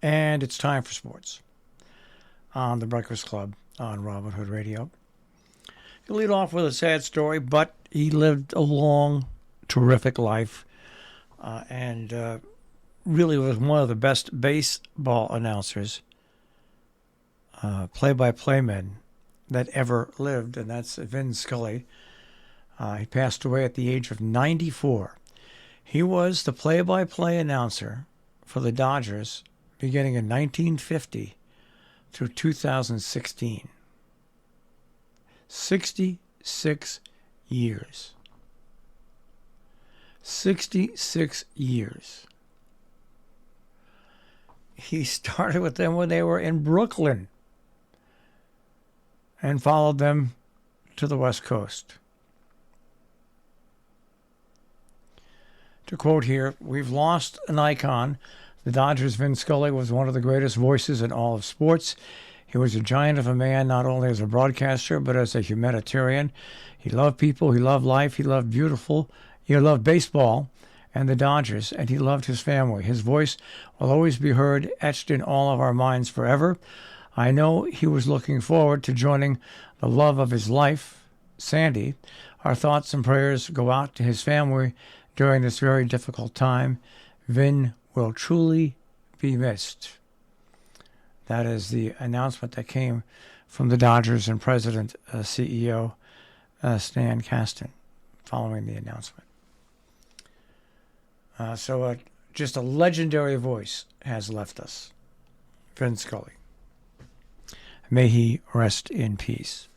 And it's time for sports on the Breakfast Club on Robin Hood Radio. He'll lead off with a sad story, but he lived a long, terrific life and really was one of the best baseball announcers, play-by-play men that ever lived, and that's Vin Scully. He passed away at the age of 94. He was the play-by-play announcer for the Dodgers beginning in 1950 through 2016. 66 years. 66 years. He started with them when they were in Brooklyn and followed them to the West Coast. To quote here, "We've lost an icon. The Dodgers' Vin Scully was one of the greatest voices in all of sports. He was a giant of a man, not only as a broadcaster, but as a humanitarian. He loved people, he loved life, he loved baseball and the Dodgers, and he loved his family. His voice will always be heard, etched in all of our minds forever. I know he was looking forward to joining the love of his life, Sandy. Our thoughts and prayers go out to his family during this very difficult time. Vin will truly be missed." That is the announcement that came from the Dodgers and President, CEO Stan Kasten following the announcement. So just a legendary voice has left us, Vin Scully. May he rest in peace.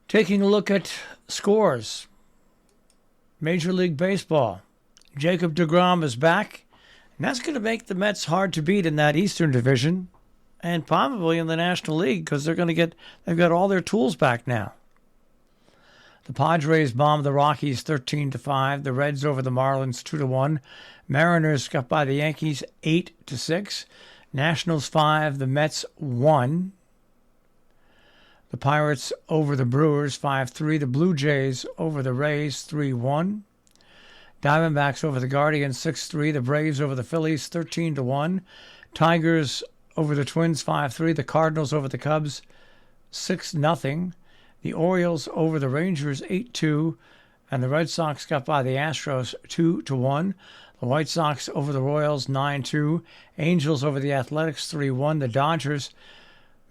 Taking a look at scores. Major League Baseball. Jacob deGrom is back, and that's going to make the Mets hard to beat in that Eastern Division and probably in the National League because they've got all their tools back now. The Padres bombed the Rockies 13-5. The Reds over the Marlins 2-1. Mariners got by the Yankees 8-6. Nationals 5. The Mets 1. The Pirates over the Brewers 5-3. The Blue Jays over the Rays 3-1. Diamondbacks over the Guardians 6-3. The Braves over the Phillies 13-1. Tigers over the Twins 5-3. The Cardinals over the Cubs 6-0. The Orioles over the Rangers 8-2. And the Red Sox got by the Astros 2-1. The White Sox over the Royals 9-2. Angels over the Athletics 3-1. The Dodgers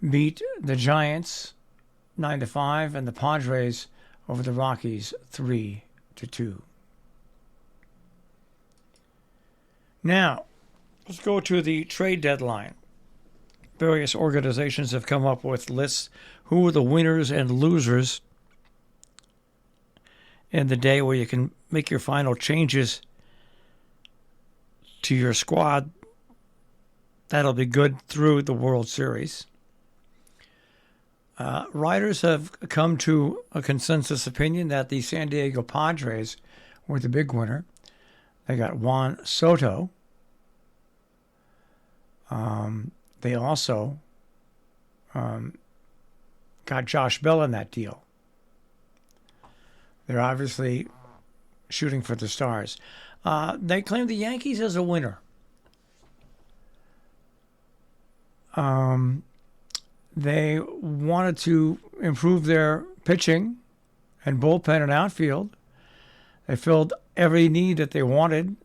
beat the Giants 9-5. And the Padres over the Rockies 3-2. Now, let's go to the trade deadline. Various organizations have come up with lists who are the winners and losers in the day where you can make your final changes to your squad. That'll be good through the World Series. Writers have come to a consensus opinion that the San Diego Padres were the big winner. They got Juan Soto. They also got Josh Bell in that deal. They're obviously shooting for the stars. They claim the Yankees as a winner. They wanted to improve their pitching and bullpen and outfield. They filled every need that they wanted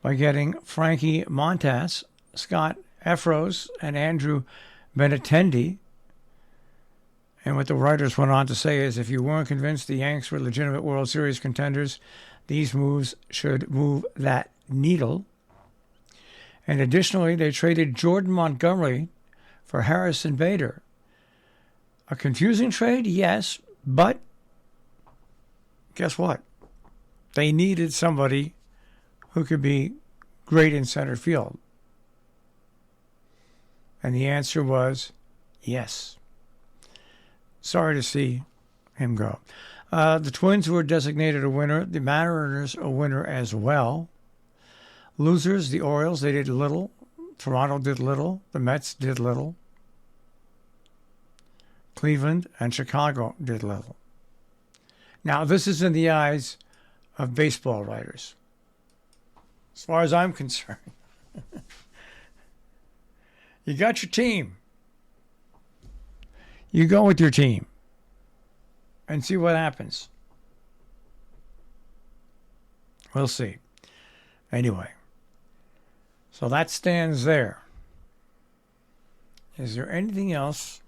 by getting Frankie Montas, Scott Efros, and Andrew Benintendi. And what the writers went on to say is, if you weren't convinced the Yanks were legitimate World Series contenders, these moves should move that needle. And additionally, they traded Jordan Montgomery for Harrison Bader. A confusing trade, yes, but guess what? They needed somebody who could be great in center field. And the answer was yes. Sorry to see him go. The Twins were designated a winner. The Mariners a winner as well. Losers, the Orioles, they did little. Toronto did little. The Mets did little. Cleveland and Chicago did little. Now, this is in the eyes of baseball writers. As far as I'm concerned, You got your team. You go with your team and see what happens. We'll see. Anyway, so that stands there. Is there anything else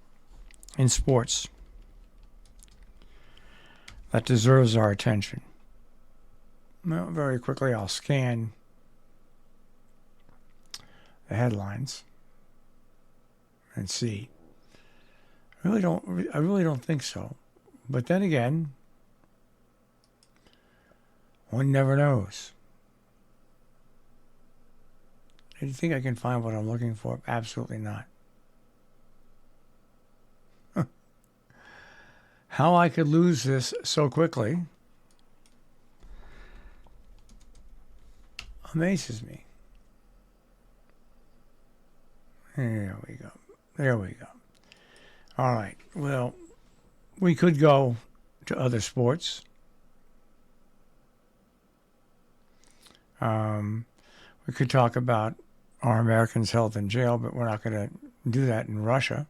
in sports that deserves our attention? Well, very quickly, I'll scan the headlines and see. I really don't think so. But then again, one never knows. Do you think I can find what I'm looking for? Absolutely not. How I could lose this so quickly amazes me. There we go. There we go. All right. Well, we could go to other sports. We could talk about our Americans held in jail, but we're not going to do that in Russia.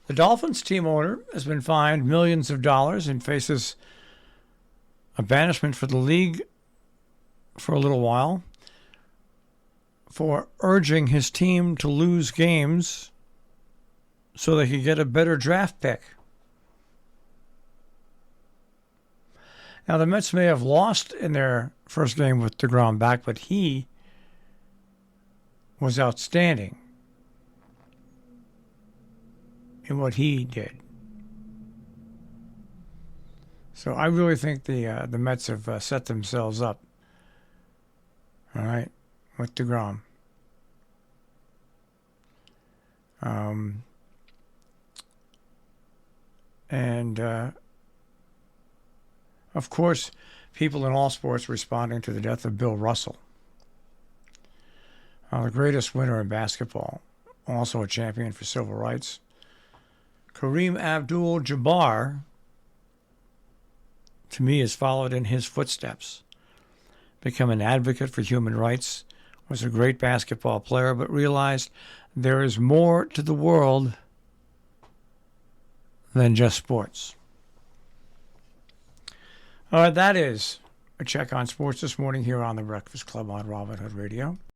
The Dolphins team owner has been fined millions of dollars and faces a banishment for the league for a little while for urging his team to lose games so they could get a better draft pick. Now, the Mets may have lost in their first game with DeGrom back, but he was outstanding in what he did. So I really think the Mets have set themselves up, all right, with DeGrom. Of course, people in all sports responding to the death of Bill Russell, the greatest winner in basketball, also a champion for civil rights. Kareem Abdul-Jabbar, to me, has followed in his footsteps, become an advocate for human rights, was a great basketball player, but realized there is more to the world than just sports. All right, that is a check on sports this morning here on the Breakfast Club on Robin Hood Radio.